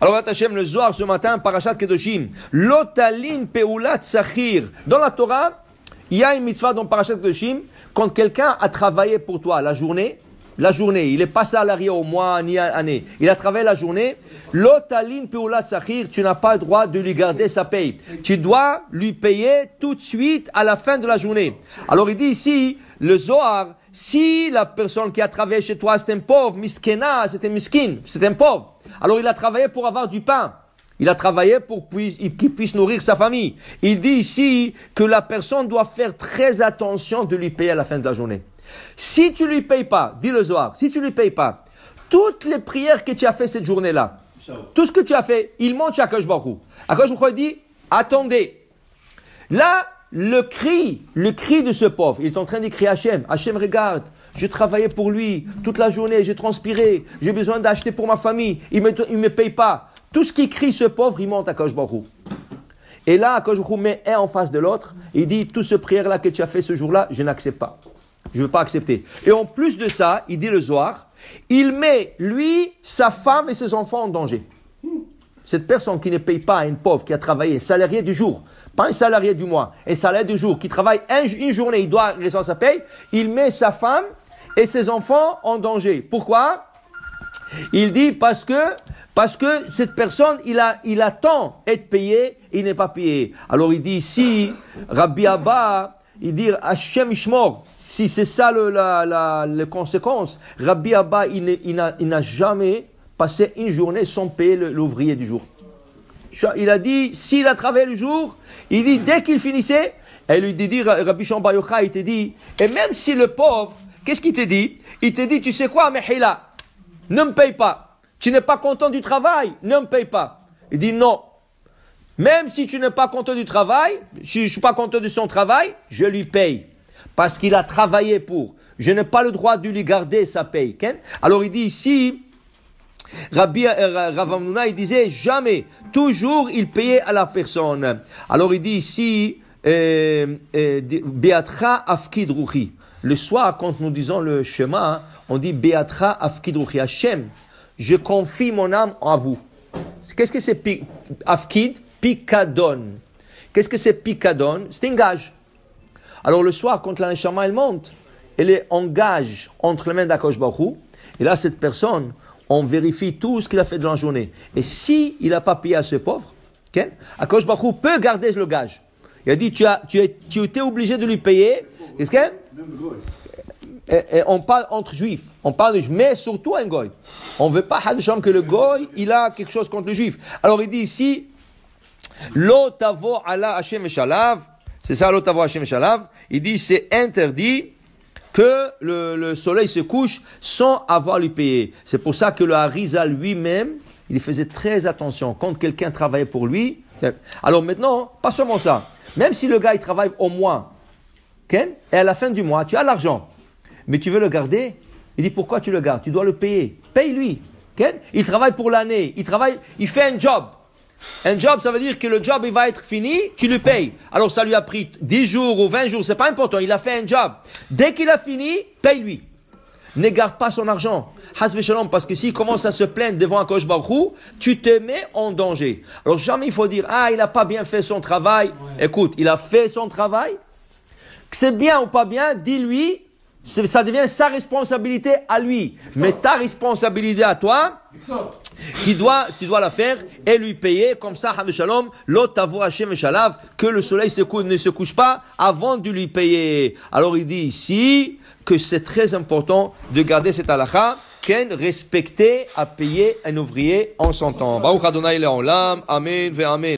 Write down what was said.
Alors, Hashem, le Zohar ce matin, Parashat Kedoshim, Lotalin Peulat Sachir. Dans la Torah, il y a une mitzvah dans Parashat Kedoshim, quand quelqu'un a travaillé pour toi la journée, il n'est pas salarié au mois ni à l'année, il a travaillé la journée, Lotalin Peulat Sachir, tu n'as pas le droit de lui garder sa paye. Tu dois lui payer tout de suite à la fin de la journée. Alors, il dit ici, le Zohar, si la personne qui a travaillé chez toi, c'est un pauvre, miskena, c'est un miskin, c'est un pauvre. Alors il a travaillé pour avoir du pain. Il a travaillé pour qu'il puisse nourrir sa famille. Il dit ici que la personne doit faire très attention de lui payer à la fin de la journée. Si tu lui payes pas, dit le Zohar, si tu lui payes pas, toutes les prières que tu as fait cette journée-là, tout ce que tu as fait, il monte à Akadosh Baruch Hu. Akadosh Baruch Hu dit, attendez. Là, le cri de ce pauvre, il est en train d'écrire Hachem, regarde, je travaillais pour lui toute la journée, j'ai transpiré, j'ai besoin d'acheter pour ma famille, il me paye pas. Tout ce qui crie ce pauvre, il monte à Akadosh Baruch Hu. Et là, Akadosh Baruch Hu met un en face de l'autre, il dit, tout ce prière-là que tu as fait ce jour-là, je n'accepte pas. Je ne veux pas accepter. Et en plus de ça, il dit le Zohar, il met lui, sa femme et ses enfants en danger. Cette personne qui ne paye pas à une pauvre qui a travaillé, salarié du jour, pas un salarié du mois, un salarié du jour, qui travaille une journée, il doit recevoir sa paye, il met sa femme et ses enfants en danger. Pourquoi? Il dit parce que cette personne, il attend être payé, il n'est pas payé. Alors il dit ici, Rabbi Abba, il dit Hashem Ishmor, si c'est ça la conséquence, Rabbi Abba, il n'a jamais passé une journée sans payer l'ouvrier du jour. Il a dit, s'il a travaillé le jour, il dit, dès qu'il finissait, et lui dit, Rabbi Shimon Bar Yochai, il te dit, et même si le pauvre, qu'est-ce qu'il te dit? Il te dit, tu sais quoi, Mehila, ne me paye pas. Tu n'es pas content du travail, ne me paye pas. Il dit, non. Même si tu n'es pas content du travail, si je ne suis pas content de son travail, je lui paye. Parce qu'il a travaillé pour. Je n'ai pas le droit de lui garder sa paye. Alors il dit ici, Rav Hamnouna, il disait jamais, toujours il payait à la personne. Alors il dit ici, Beatra afkid ruchi. Le soir, quand nous disons le schéma, on dit Beatra afkid ruchi. Hashem, je confie mon âme à vous. Qu'est-ce que c'est afkid? Pikadon. Qu'est-ce que c'est pikadon? C'est un gage. Alors le soir, quand la neshama elle monte, elle est en gage entre les mains d'Akadosh Baruch Hu. Et là, cette personne, on vérifie tout ce qu'il a fait de la journée. Et si il n'a pas payé à ce pauvre, Akadosh Baruch Hu peut garder le gage. Il a dit, tu étais obligé de lui payer. Qu'est-ce que? Et on parle entre juifs. On parle de juifs, mais surtout un goy. On ne veut pas que le goy, il a quelque chose contre le juif. Alors il dit ici, Lo tavo ala Hashem eshalav. C'est ça, Lo tavo Hashem eshalav. Il dit, c'est interdit que le soleil se couche sans avoir lui payé. C'est pour ça que le Harizal lui-même, il faisait très attention. Quand quelqu'un travaillait pour lui, alors maintenant, pas seulement ça. Même si le gars, il travaille au mois, et à la fin du mois, tu as l'argent, mais tu veux le garder, il dit, pourquoi tu le gardes? Tu dois le payer. Paye-lui. Il travaille pour l'année. Il fait un job. Un job, ça veut dire que le job, il va être fini, tu le payes. Alors, ça lui a pris 10 jours ou 20 jours, c'est pas important, il a fait un job. Dès qu'il a fini, paye-lui. Ne garde pas son argent. Hasbe shalom, parce que s'il commence à se plaindre devant Akadosh Baruch Hu, tu te mets en danger. Alors, jamais il faut dire, il n'a pas bien fait son travail. Ouais. Écoute, il a fait son travail. Que c'est bien ou pas bien, dis-lui, ça devient sa responsabilité à lui. Mais ta responsabilité à toi, tu dois la faire et lui payer comme ça, Hasbe shalom, lo tavo Hashem eshalav, que le soleil ne se couche pas avant de lui payer. Alors il dit ici que c'est très important de garder cette halakha, respecter à payer un ouvrier en son temps. Baruch Adonai le'olam, amen ve amen.